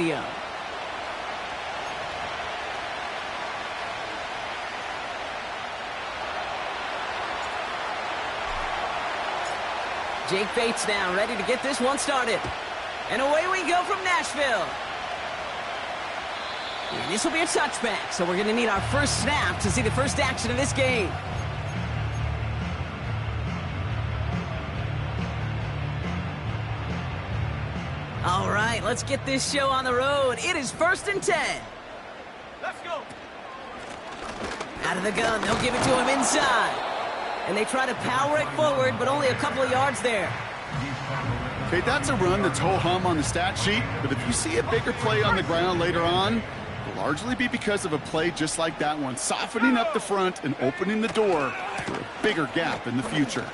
stadium. Jake Bates now ready to get this one started. And away we go from Nashville. And this will be a touchback, so we're going to need our first snap to see the first action of this game. All right, let's get this show on the road. It is 1st and 10. Let's go. Out of the gun, they'll give it to him inside. And they try to power it forward, but only a couple of yards there. Okay, that's a run that's ho-hum on the stat sheet, but if you see a bigger play on the ground later on, it'll largely be because of a play just like that one, softening up the front and opening the door for a bigger gap in the future.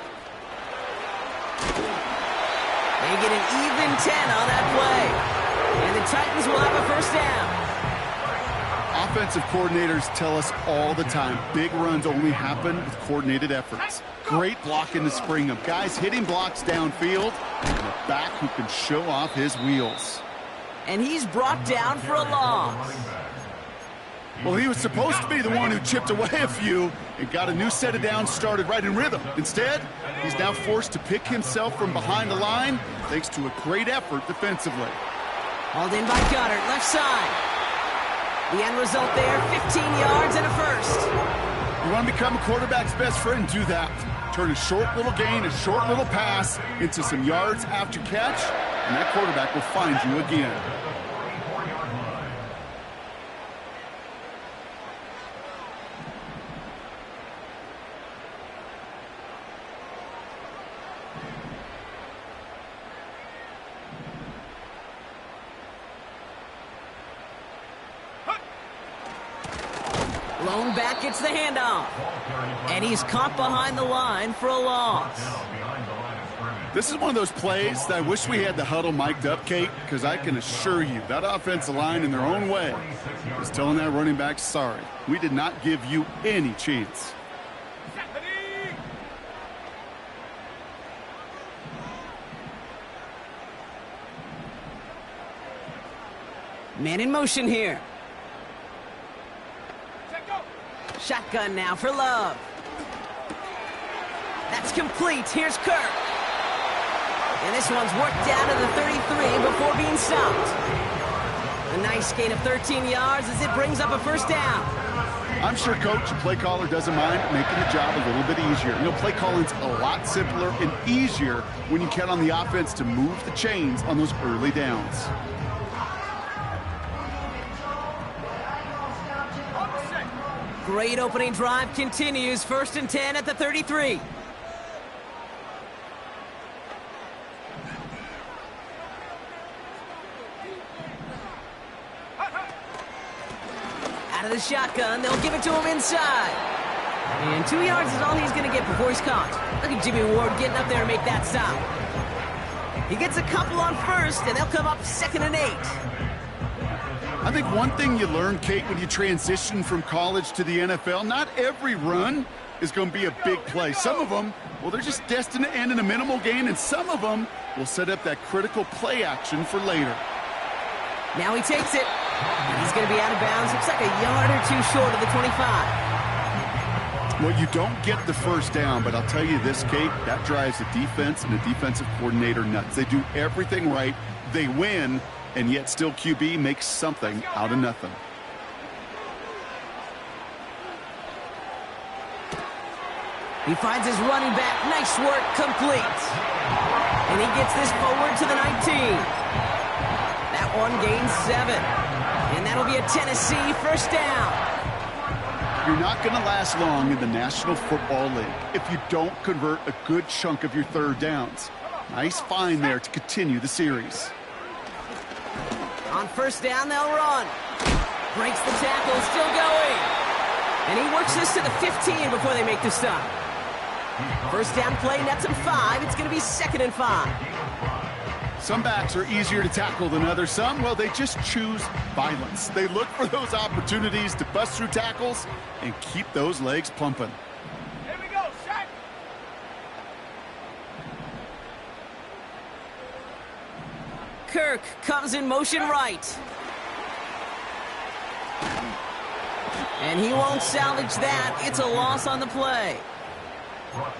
They get an even 10 on that play. And the Titans will have a first down. Offensive coordinators tell us all the time, big runs only happen with coordinated efforts. Great block in the spring of guys hitting blocks downfield and a back who can show off his wheels. And he's brought down for a loss. Well, he was supposed to be the one who chipped away a few and got a new set of downs started right in rhythm. Instead, he's now forced to pick himself from behind the line thanks to a great effort defensively. Hauled in by Goddard, left side. The end result there, 15 yards and a first. You want to become a quarterback's best friend, do that. Turn a short little gain, a short little pass into some yards after catch, and that quarterback will find you again. Lone back gets the handoff. And he's caught behind the line for a loss. This is one of those plays that I wish we had the huddle mic'd up, Kate, because I can assure you that offensive line in their own way is telling that running back, sorry, we did not give you any chance. Man in motion here. Shotgun now for Love. That's complete. Here's Kirk. And this one's worked down to the 33 before being stopped. A nice gain of 13 yards as it brings up a first down. I'm sure coach and play caller doesn't mind making the job a little bit easier. You know, play calling's a lot simpler and easier when you count on the offense to move the chains on those early downs. Great opening drive continues. 1st and 10 at the 33. Out of the shotgun, they'll give it to him inside. And 2 yards is all he's going to get before he's caught. Look at Jimmy Ward getting up there and make that stop. He gets a couple on first, and they'll come up 2nd and 8. I think one thing you learn, Kate, when you transition from college to the NFL, not every run is going to be a big play. Some of them, well, they're just destined to end in a minimal gain, and some of them will set up that critical play action for later. Now he takes it. And he's going to be out of bounds. Looks like a yard or two short of the 25. Well, you don't get the first down, but I'll tell you this, Kate, that drives the defense and the defensive coordinator nuts. They do everything right. They win. And yet still QB makes something out of nothing. He finds his running back. Nice work, complete. And he gets this forward to the 19. That one gains 7. And that'll be a Tennessee first down. You're not going to last long in the National Football League if you don't convert a good chunk of your third downs. Nice find there to continue the series. On first down, they'll run. Breaks the tackle, still going. And he works this to the 15 before they make the stop. First down play nets him 5. It's going to be 2nd and 5. Some backs are easier to tackle than others. Some, well, they just choose violence. They look for those opportunities to bust through tackles and keep those legs pumping. Here we go, Shaq. Kirk comes in motion right. And he won't salvage that. It's a loss on the play.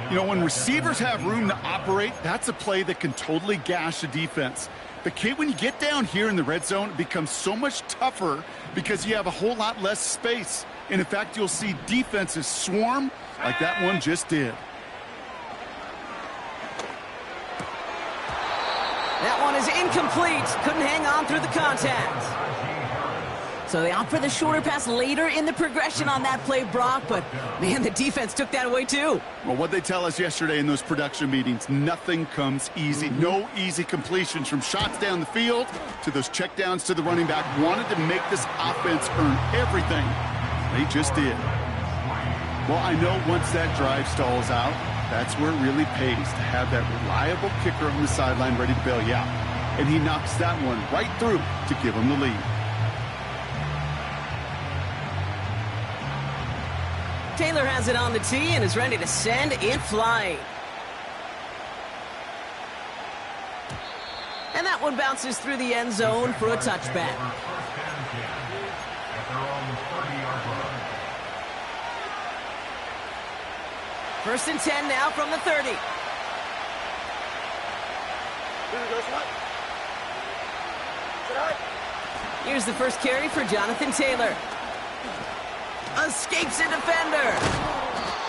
You know, when receivers have room to operate, that's a play that can totally gash a defense. But, Kate, when you get down here in the red zone, it becomes so much tougher because you have a whole lot less space. And, in fact, you'll see defenses swarm like that one just did. That one is incomplete. Couldn't hang on through the contact. So they opt for the shorter pass later in the progression on that play, Brock. But, man, the defense took that away, too. Well, what they tell us yesterday in those production meetings, nothing comes easy. No easy completions from shots down the field to those checkdowns to the running back. Wanted to make this offense earn everything. They just did. Well, I know once that drive stalls out, that's where it really pays to have that reliable kicker on the sideline ready to bail you out. And he knocks that one right through to give him the lead. Taylor has it on the tee and is ready to send it flying. And that one bounces through the end zone for a touchback. First and 10 now from the 30. Here's the first carry for Jonathan Taylor. Escapes a defender.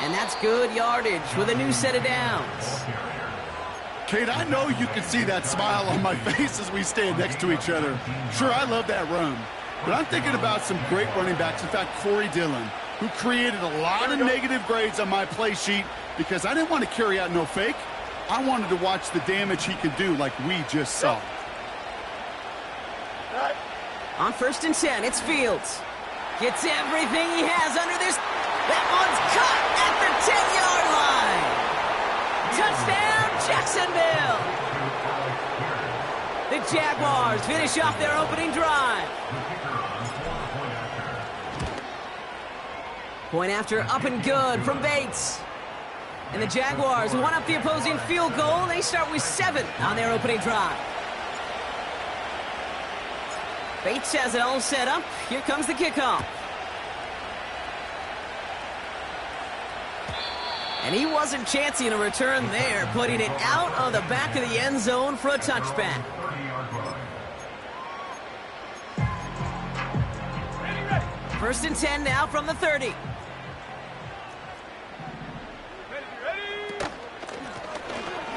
And that's good yardage with a new set of downs. Kate, I know you can see that smile on my face as we stand next to each other. Sure, I love that run. But I'm thinking about some great running backs. In fact, Corey Dillon, who created a lot of negative grades on my play sheet because I didn't want to carry out no fake. I wanted to watch the damage he could do like we just saw. On first and 10, it's Fields. Gets everything he has under this. That one's caught at the 10-yard line. Touchdown, Jacksonville. The Jaguars finish off their opening drive. Point after up and good from Bates. And the Jaguars one up the opposing field goal. They start with 7 on their opening drive. Bates has it all set up. Here comes the kickoff. And he wasn't chancing a return there, putting it out of the back of the end zone for a touchback. First and 10 now from the 30.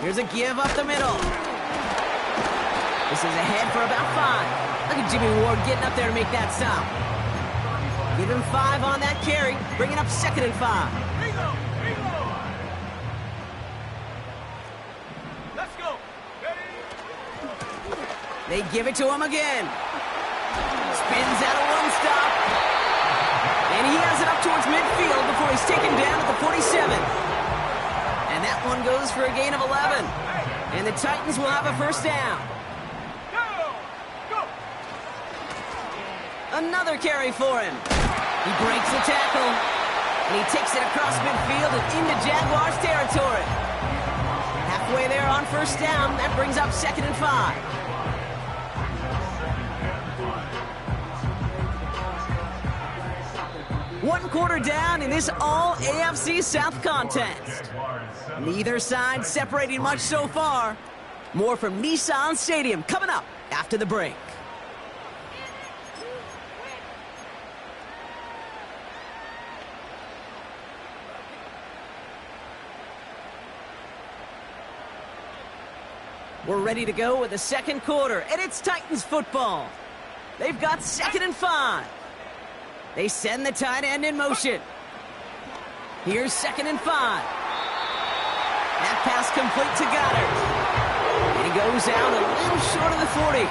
Here's a give up the middle. This is ahead for about 5. Look at Jimmy Ward getting up there to make that stop. Give him 5 on that carry, bringing up 2nd and 5. Let's go. They give it to him again. Spins out of one stop. And he has it up towards midfield before he's taken down at the 47. And that one goes for a gain of 11. And the Titans will have a first down. Another carry for him. He breaks the tackle. And he takes it across midfield and into Jaguars territory. Halfway there on first down. That brings up 2nd and 5. One quarter down in this all-AFC South contest. Neither side separating much so far. More from Nissan Stadium coming up after the break. We're ready to go with the second quarter, and it's Titans football. They've got 2nd and 5. They send the tight end in motion. Here's 2nd and 5. That pass complete to Goddard. And he goes out a little short of the 40.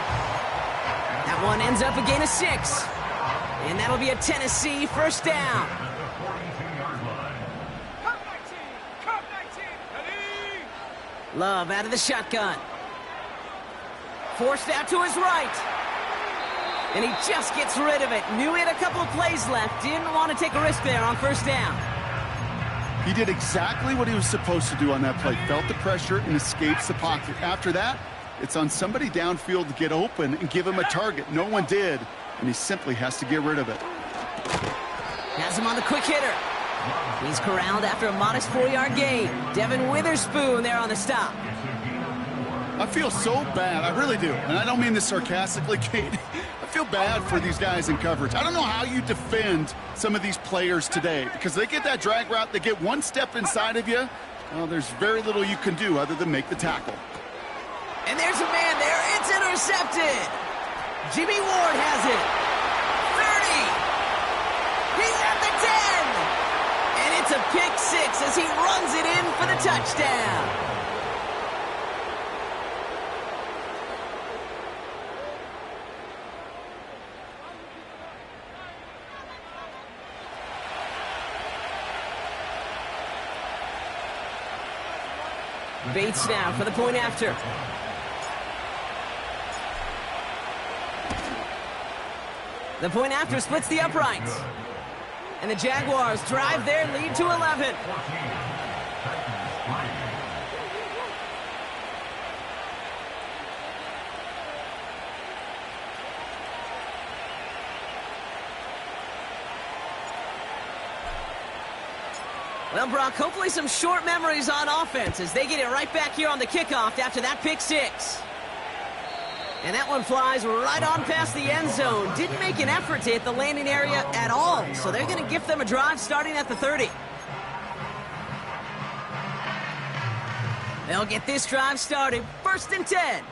That one ends up a gain of 6. And that'll be a Tennessee first down. Love out of the shotgun. Forced out to his right. And he just gets rid of it. Knew he had a couple of plays left. Didn't want to take a risk there on first down. He did exactly what he was supposed to do on that play. Felt the pressure and escapes the pocket. After that, it's on somebody downfield to get open and give him a target. No one did, and he simply has to get rid of it. Has him on the quick hitter. He's corralled after a modest 4-yard gain. Devin Witherspoon there on the stop. I feel so bad. I really do. And I don't mean this sarcastically, Kate. I feel bad for these guys in coverage. I don't know how you defend some of these players today because they get that drag route, they get one step inside of you. Well, there's very little you can do other than make the tackle. And there's a man there. It's intercepted. Jimmy Ward has it. 30. He's at the 10. And it's a pick six as he runs it in for the touchdown. Bates now for the point after. The point after splits the uprights. And the Jaguars drive their lead to 11. Well, Brock, hopefully some short memories on offense as they get it right back here on the kickoff after that pick six. And that one flies right on past the end zone. Didn't make an effort to hit the landing area at all, so they're going to gift them a drive starting at the 30. They'll get this drive started. 1st and 10.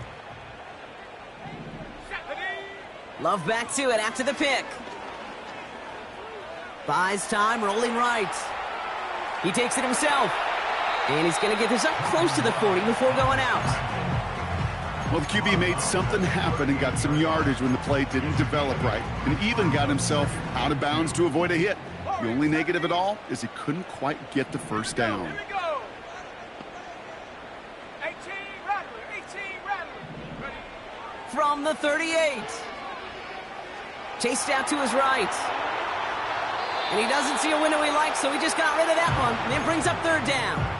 Love back to it after the pick. Buys time, rolling right. He takes it himself. And he's going to get this up close to the 40 before going out. Well, the QB made something happen and got some yardage when the play didn't develop right. And even got himself out of bounds to avoid a hit. The only negative at all is he couldn't quite get the first down. Here we go. 18 Rattler, 18 Rattler. Ready? From the 38. Chased out to his right. And he doesn't see a window he likes, so he just got rid of that one. And it brings up 3rd down.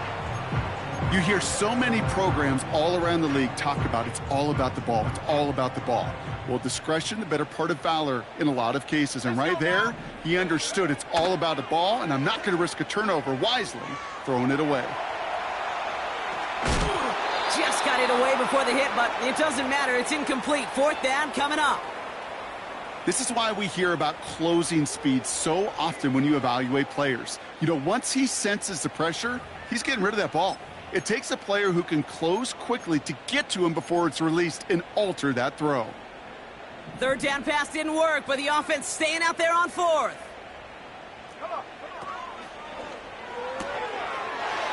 You hear so many programs all around the league talk about it's all about the ball. It's all about the ball. Well, discretion, the better part of valor in a lot of cases. And right there, he understood it's all about the ball, and I'm not going to risk a turnover wisely, throwing it away. Just got it away before the hit, but it doesn't matter. It's incomplete. 4th down coming up. This is why we hear about closing speed so often when you evaluate players. You know, once he senses the pressure, he's getting rid of that ball. It takes a player who can close quickly to get to him before it's released and alter that throw. 3rd down pass didn't work, but the offense staying out there on 4th.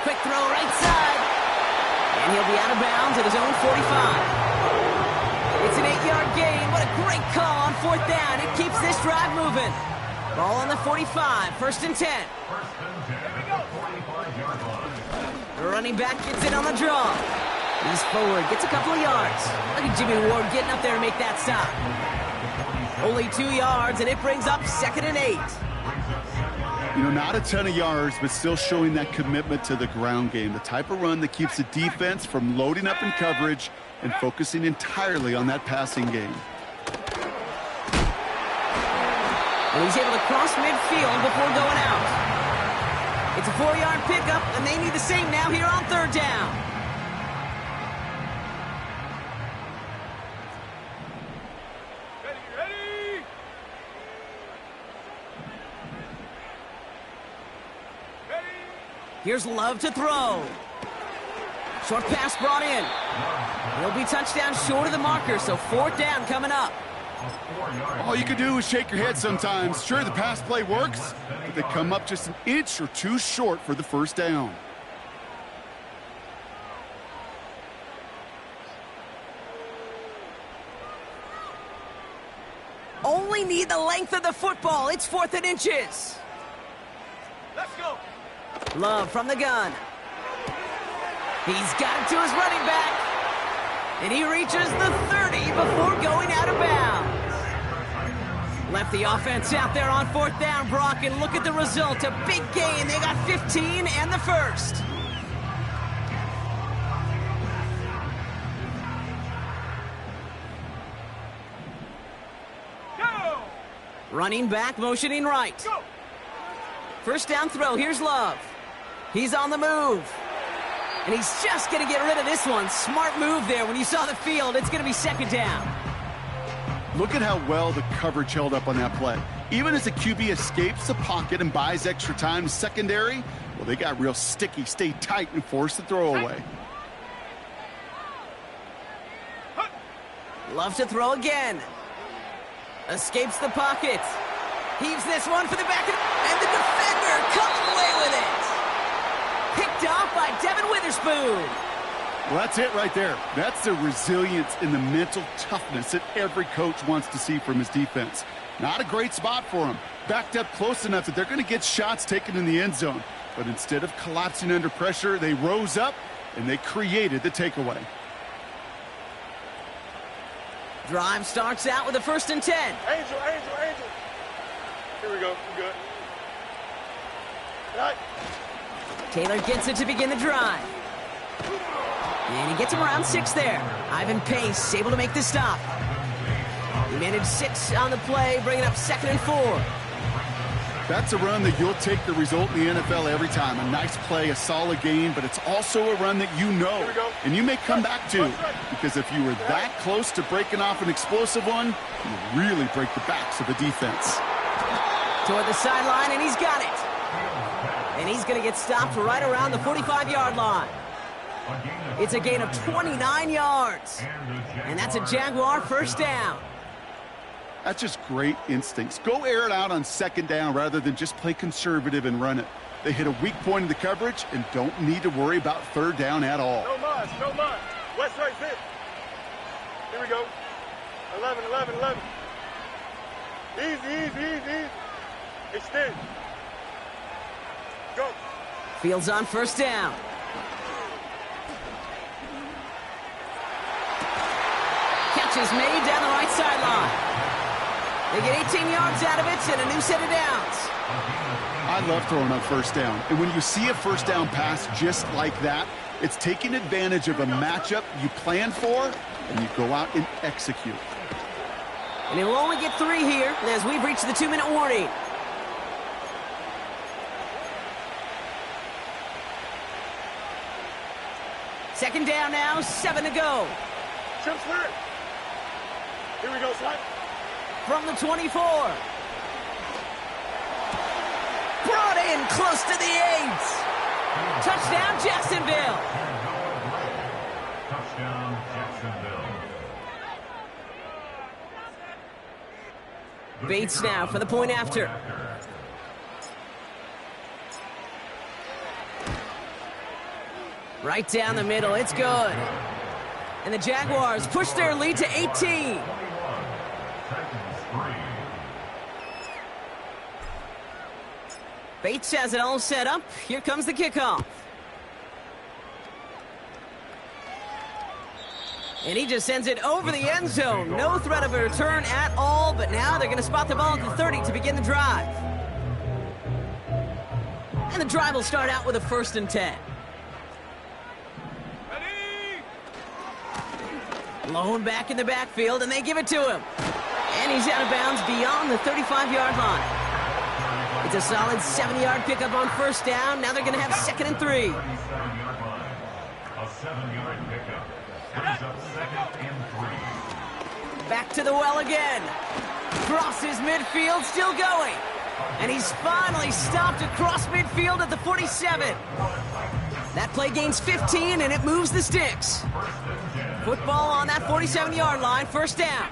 Quick throw right side. And he'll be out of bounds at his own 45. It's an 8-yard gain. What a great call on 4th down. It keeps this drive moving. Ball on the 45. 1st and 10. The running back gets it on the draw. He's forward, gets a couple of yards. Look at Jimmy Ward getting up there to make that stop. Only 2 yards, and it brings up 2nd and 8. You know, not a ton of yards, but still showing that commitment to the ground game. The type of run that keeps the defense from loading up in coverage and focusing entirely on that passing game. And he's able to cross midfield before going out. It's a 4-yard pickup, and they need the same now here on 3rd down. Ready? Here's Love to throw. Short pass brought in. He'll be touchdown short of the marker, so 4th down coming up. All you can do is shake your head sometimes. Sure, the pass play works, but they come up just an inch or two short for the 1st down. Only need the length of the football. It's 4th and inches. Let's go. Love from the gun. He's got it to his running back. And he reaches the 30 before going out of bounds. Left the offense out there on 4th down, Brock, and look at the result. A big gain. They got 15 and the 1st. Go. Running back, motioning right. Go. First down throw. Here's Love. He's on the move. And he's just going to get rid of this one. Smart move there. When you saw the field, it's going to be second down. Look at how well the coverage held up on that play. Even as the QB escapes the pocket and buys extra time, secondary, well, they got real sticky, stayed tight, and forced the throw away. Love to throw again. Escapes the pocket. Heaves this one for the back, and the defender comes away with it. Picked off by Devin Witherspoon. Well, that's it right there. That's the resilience and the mental toughness that every coach wants to see from his defense. Not a great spot for him. Backed up close enough that they're going to get shots taken in the end zone. But instead of collapsing under pressure, they rose up and they created the takeaway. Drive starts out with a 1st and 10. Angel. Here we go. We're good. Right. Taylor gets it to begin the drive. And he gets him around 6 there. Ivan Pace able to make the stop. He managed 6 on the play, bringing up 2nd and 4. That's a run that you'll take the result in the NFL every time. A nice play, a solid gain, but it's also a run that you know and you may come back to. Because if you were that close to breaking off an explosive one, you really break the backs of the defense. Toward the sideline, and he's got it. And he's going to get stopped right around the 45-yard line. It's a gain of 29 yards. And that's a Jaguar first down. That's just great instincts. Go air it out on 2nd down rather than just play conservative and run it. They hit a weak point in the coverage and don't need to worry about 3rd down at all. No mind. West right fit. Here we go. 11. Easy. Extend. Go. Fields on 1st down. Catch is made down the right sideline. They get 18 yards out of it and a new set of downs. I love throwing on 1st down. And when you see a 1st down pass just like that, it's taking advantage of a matchup you plan for, and you go out and execute. And he will only get 3 here as we've reached the 2-minute warning. Second down now, 7 to go. Chip clear. Here we go, slide. From the 24. Brought in close to the 8. Touchdown, Jacksonville. Touchdown, Jacksonville. Bates now for the point after. Right down the middle, it's good. And the Jaguars push their lead to 18. Bates has it all set up. Here comes the kickoff. And he just sends it over the end zone. No threat of a return at all, but now they're going to spot the ball at the 30 to begin the drive. And the drive will start out with a 1st and 10. Lone back in the backfield, and they give it to him. And he's out of bounds beyond the 35-yard line. It's a solid 7-yard pickup on 1st down. Now they're going to have 2nd and 3. A 7-yard pickup. Brings up 2nd and 3. Back to the well again. Crosses midfield, still going. And he's finally stopped across midfield at the 47. That play gains 15, and it moves the sticks. Football on that 47-yard line, 1st down.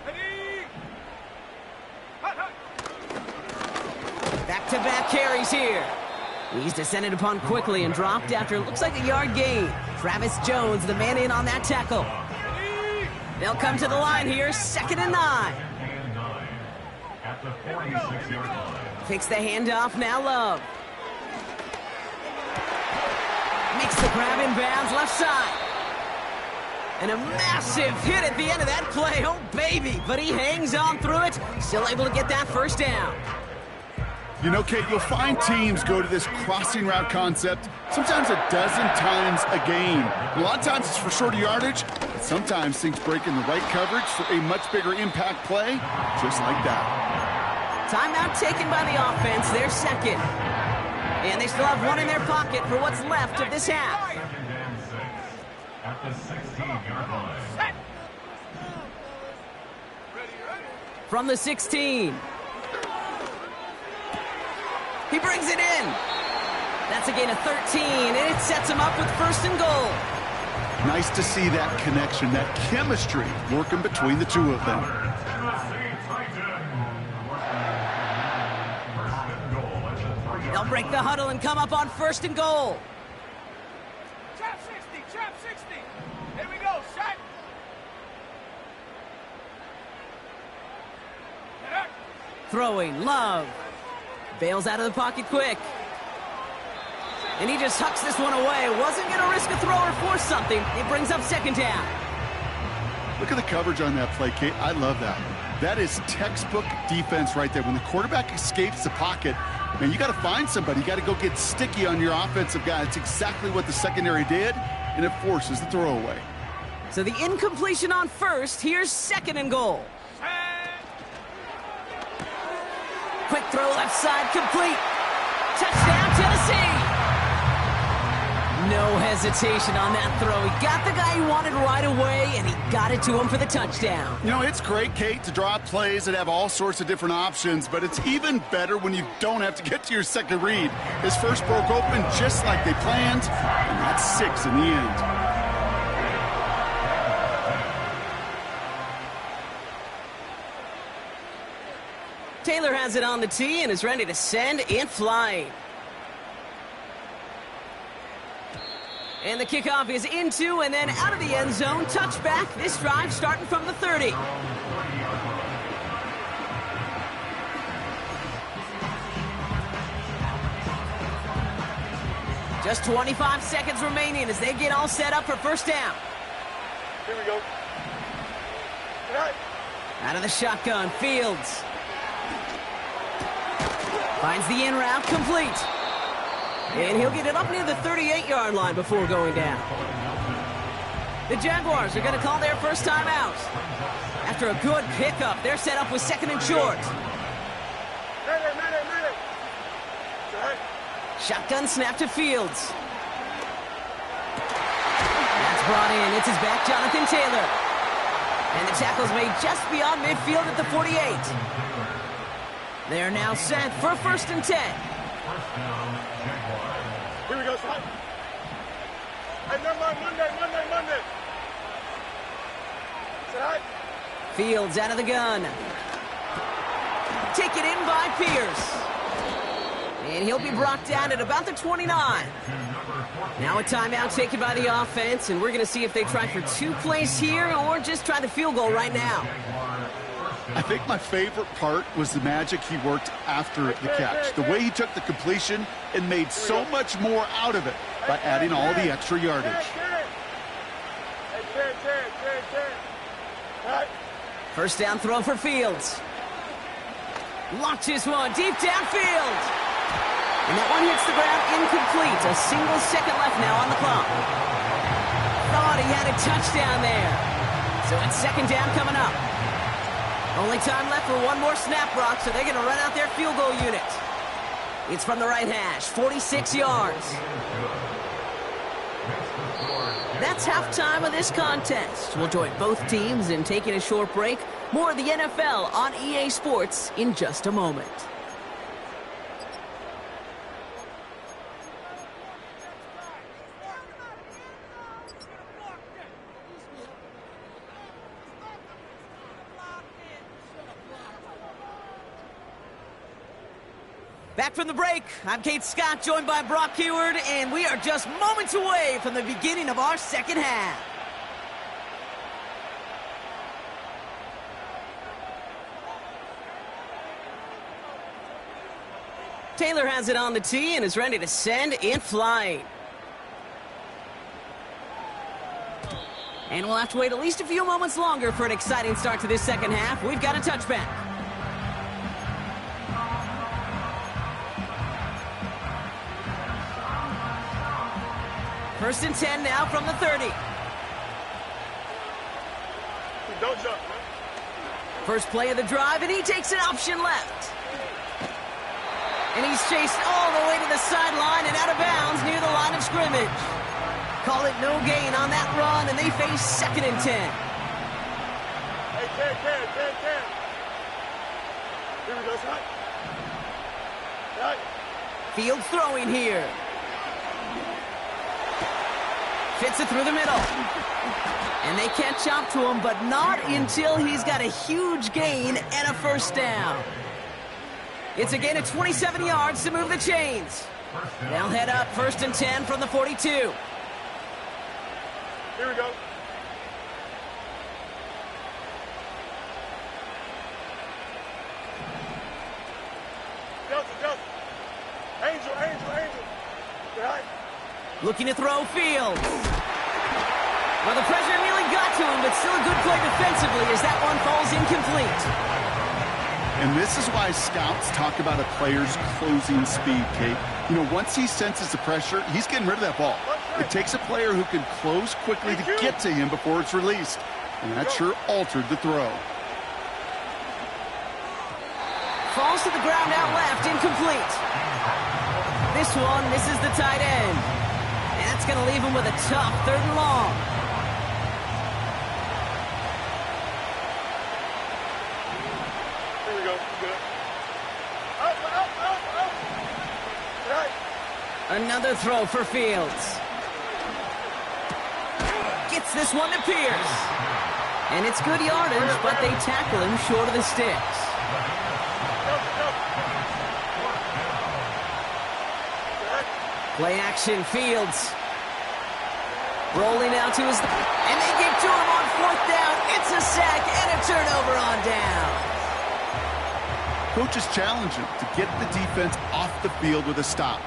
Back-to-back carries here. He's descended upon quickly and dropped after it looks like a yard gain. Travis Jones, the man in on that tackle. They'll come to the line here, 2nd and 9. At the 46-yard line. Takes the handoff, now Love. Makes the grab in bounds, left side. And a massive hit at the end of that play. Oh, baby. But he hangs on through it. Still able to get that 1st down. You know, Kate, you'll find teams go to this crossing route concept sometimes a dozen times a game. A lot of times it's for shorter yardage, but sometimes things break in the right coverage for a much bigger impact play, just like that. Timeout taken by the offense, their 2nd. And they still have one in their pocket for what's left of this half. Second and 6 at the 16-yard line. From the 16. He brings it in. That's a gain of 13, and it sets him up with 1st and goal. Nice to see that connection, that chemistry working between the two of them. They'll break the huddle and come up on 1st and goal. Trap 60, trap 60. Here we go, shot. Throwing, Love. Bails out of the pocket quick. And he just hucks this one away. Wasn't going to risk a throw or force something. It brings up 2nd down. Look at the coverage on that play, Kate. I love that. That is textbook defense right there. When the quarterback escapes the pocket, man, you got to find somebody. You got to go get sticky on your offensive guy. It's exactly what the secondary did, and it forces the throwaway. So the incompletion on 1st. Here's 2nd and goal. Quick throw left side, complete. Touchdown, Tennessee. No hesitation on that throw. He got the guy he wanted right away, and he got it to him for the touchdown. You know, it's great, Kate, to draw up plays that have all sorts of different options, but it's even better when you don't have to get to your second read. His first broke open just like they planned, and that's 6 in the end. Taylor has it on the tee and is ready to send and fly. And the kickoff is into and then out of the end zone. Touchback. This drive starting from the 30. Just 25 seconds remaining as they get all set up for 1st down. Here we go. Right. Out of the shotgun, Fields. Finds the in route, complete. And he'll get it up near the 38-yard line before going down. The Jaguars are going to call their first time out. After a good pickup, they're set up with 2nd and short. Minute. Right. Shotgun snap to Fields. That's brought in. It's his back, Jonathan Taylor. And the tackle's made just beyond midfield at the 48. They're now set for 1st and 10. Here we go, son. Hey, Monday. Sit high. Fields out of the gun. Taken in by Pierce. And he'll be brought down at about the 29. Now a timeout taken by the offense, and we're going to see if they try for 2 plays here or just try the field goal right now. I think my favorite part was the magic he worked after the catch. The way he took the completion and made so much more out of it by adding all the extra yardage. First down throw for Fields. Launches one deep downfield. And that one hits the ground incomplete. A single second left now on the clock. Thought he had a touchdown there. So it's 2nd down coming up. Only time left for one more snap, Brock, so they're going to run out their field goal unit. It's from the right hash, 46 yards. That's halftime of this contest. We'll join both teams in taking a short break. More of the NFL on EA Sports in just a moment. Back from the break, I'm Kate Scott, joined by Brock Heward, and we are just moments away from the beginning of our second half. Taylor has it on the tee and is ready to send and fly. And we'll have to wait at least a few moments longer for an exciting start to this second half. We've got a touchback. First and 10 now from the 30. Don't jump, man. First play of the drive, and he takes an option left. And he's chased all the way to the sideline and out of bounds near the line of scrimmage. Call it no gain on that run, and they face 2nd and 10. Hey, 10. Here we go, son. Right. Fields throwing here. Fits it through the middle. And they can't chop to him, but not until he's got a huge gain and a 1st down. It's a gain of 27 yards to move the chains. They'll head up 1st and 10 from the 42. Here we go. Delta. Angel. Right. Looking to throw Fields. Well, the pressure nearly got to him, but still a good play defensively as that one falls incomplete. And this is why scouts talk about a player's closing speed, Kate. You know, once he senses the pressure, he's getting rid of that ball. It takes a player who can close quickly to get to him before it's released. And that sure altered the throw. Falls to the ground out left, incomplete. This one misses the tight end. And that's going to leave him with a tough 3rd and long. Here we go. Good. Up. Right. Another throw for Fields. Gets this one to Pierce. And it's good yardage, but they tackle him short of the sticks. Play action, Fields. Rolling out to his... And they get to him on 4th down. It's a sack and a turnover on down. Coaches challenge him to get the defense off the field with a stop.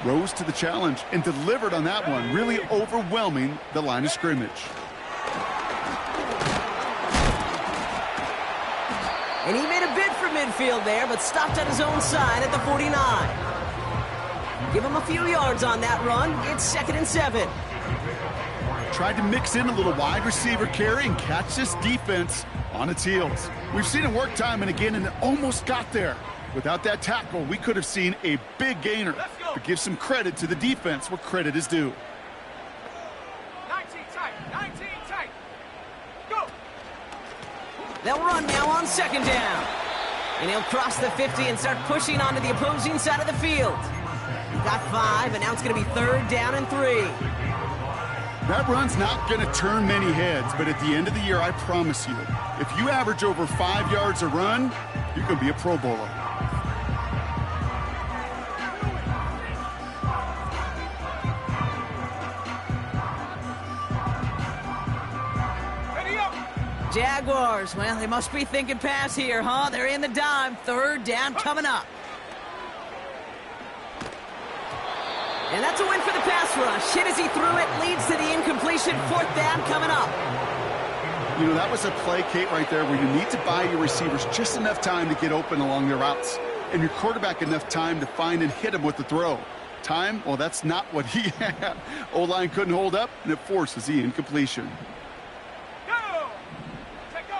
Rose to the challenge and delivered on that one, really overwhelming the line of scrimmage. And he made a bid for midfield there, but stopped at his own side at the 49. Give him a few yards on that run. It's 2nd and 7. Tried to mix in a little wide receiver carry and catch this defense on its heels. We've seen it work time and again, and it almost got there. Without that tackle, we could have seen a big gainer. But give some credit to the defense where credit is due. 19 tight. Go. They'll run now on 2nd down. And he'll cross the 50 and start pushing onto the opposing side of the field. He got 5, and now it's going to be 3rd down and 3. That run's not going to turn many heads, but at the end of the year, I promise you, if you average over 5 yards a run, you're going to be a Pro Bowler. Ready up. Jaguars, well, they must be thinking pass here, huh? They're in the dime. 3rd down coming up. And that's a win for the pass rush. Hit as he threw it, leads to the incompletion. 4th down coming up. You know, that was a play, Kate, right there where you need to buy your receivers just enough time to get open along their routes. And your quarterback enough time to find and hit him with the throw. Time, well, that's not what he had. O-line couldn't hold up, and it forces the incompletion. Go. Take go.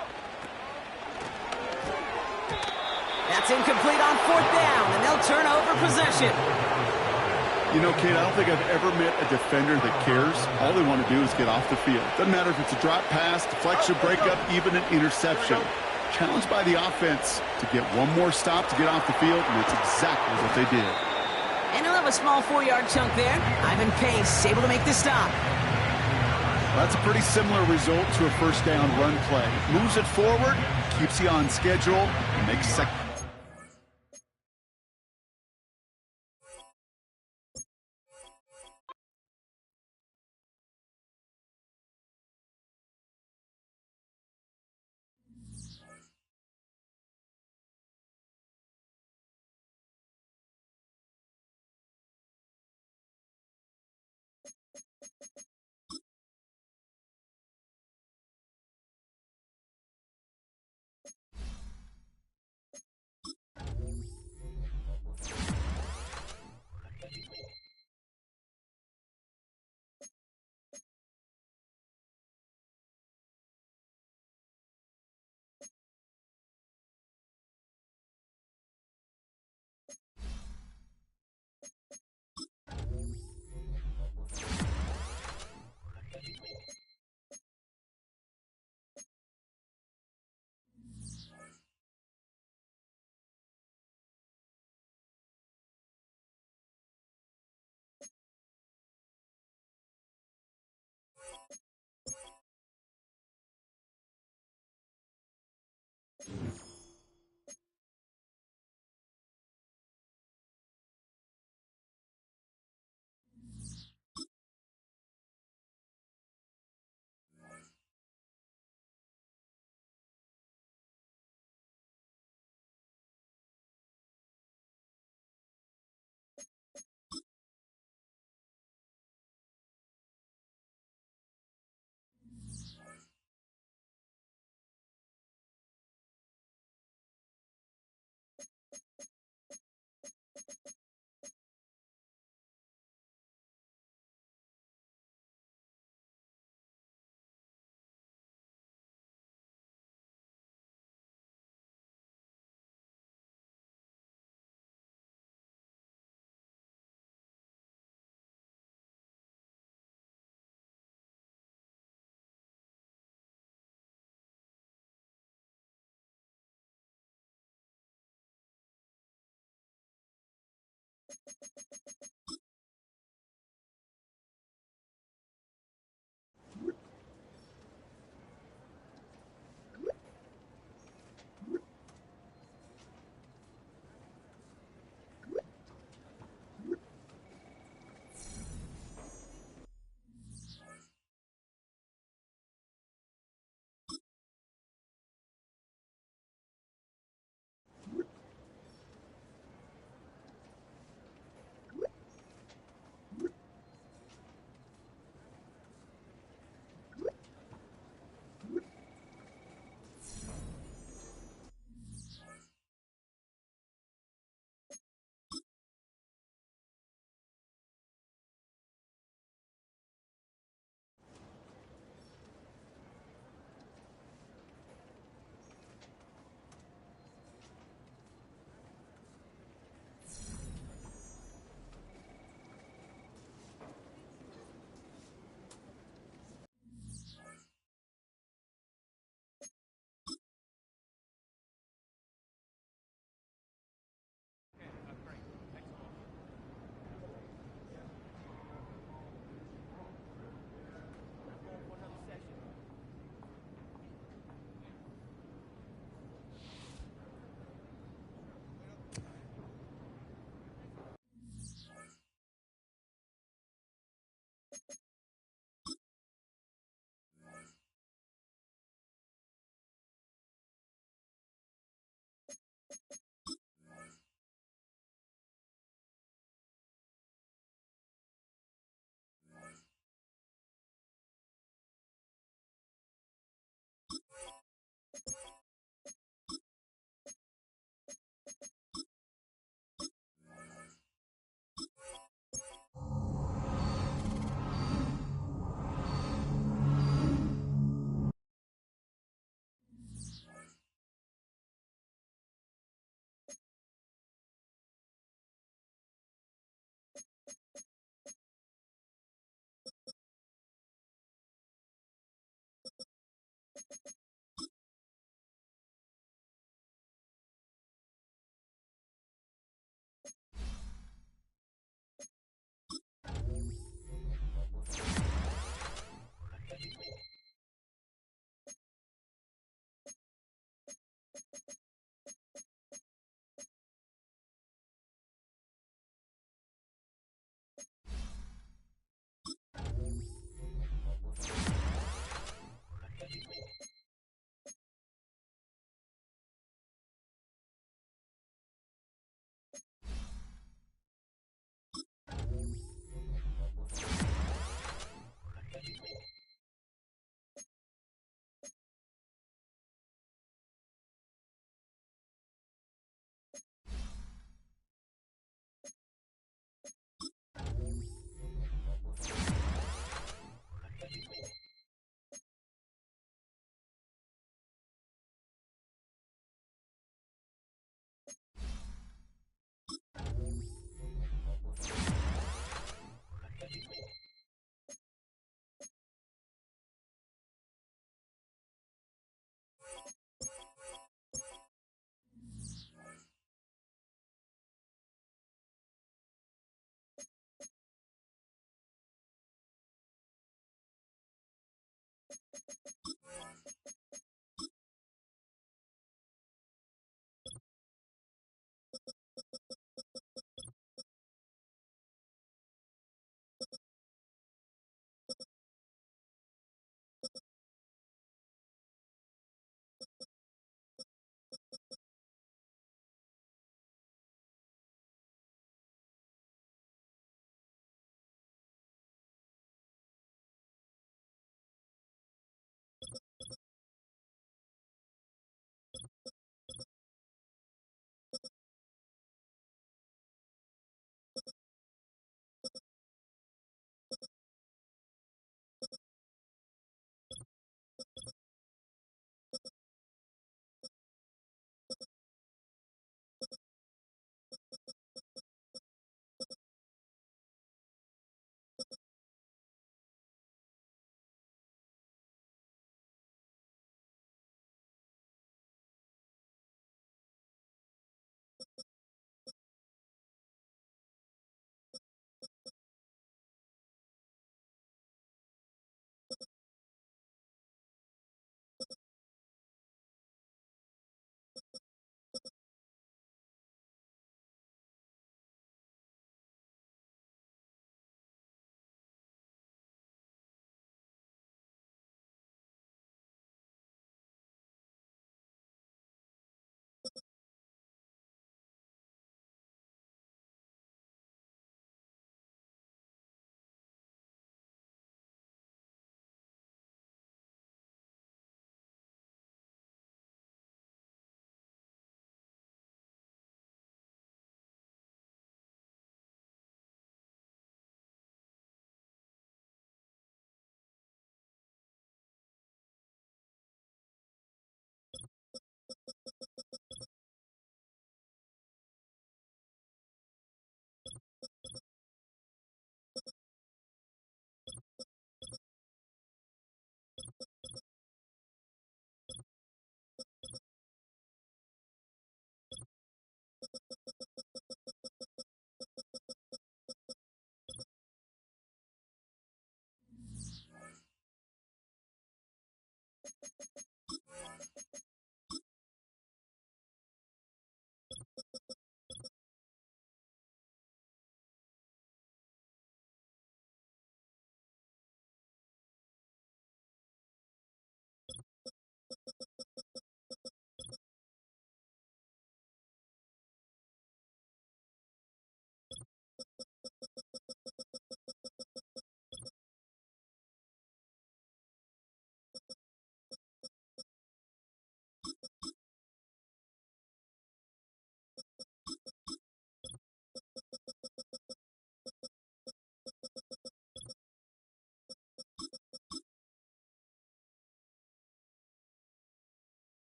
That's incomplete on 4th down, and they'll turn over possession. You know, Kate, I don't think I've ever met a defender that cares. All they want to do is get off the field. Doesn't matter if it's a drop pass, deflection, breakup, even an interception. Challenged by the offense to get one more stop to get off the field, and that's exactly what they did. And he'll have a small 4-yard chunk there. Ivan Pace able to make the stop. That's a pretty similar result to a 1st down run play. Moves it forward, keeps you on schedule, and makes second.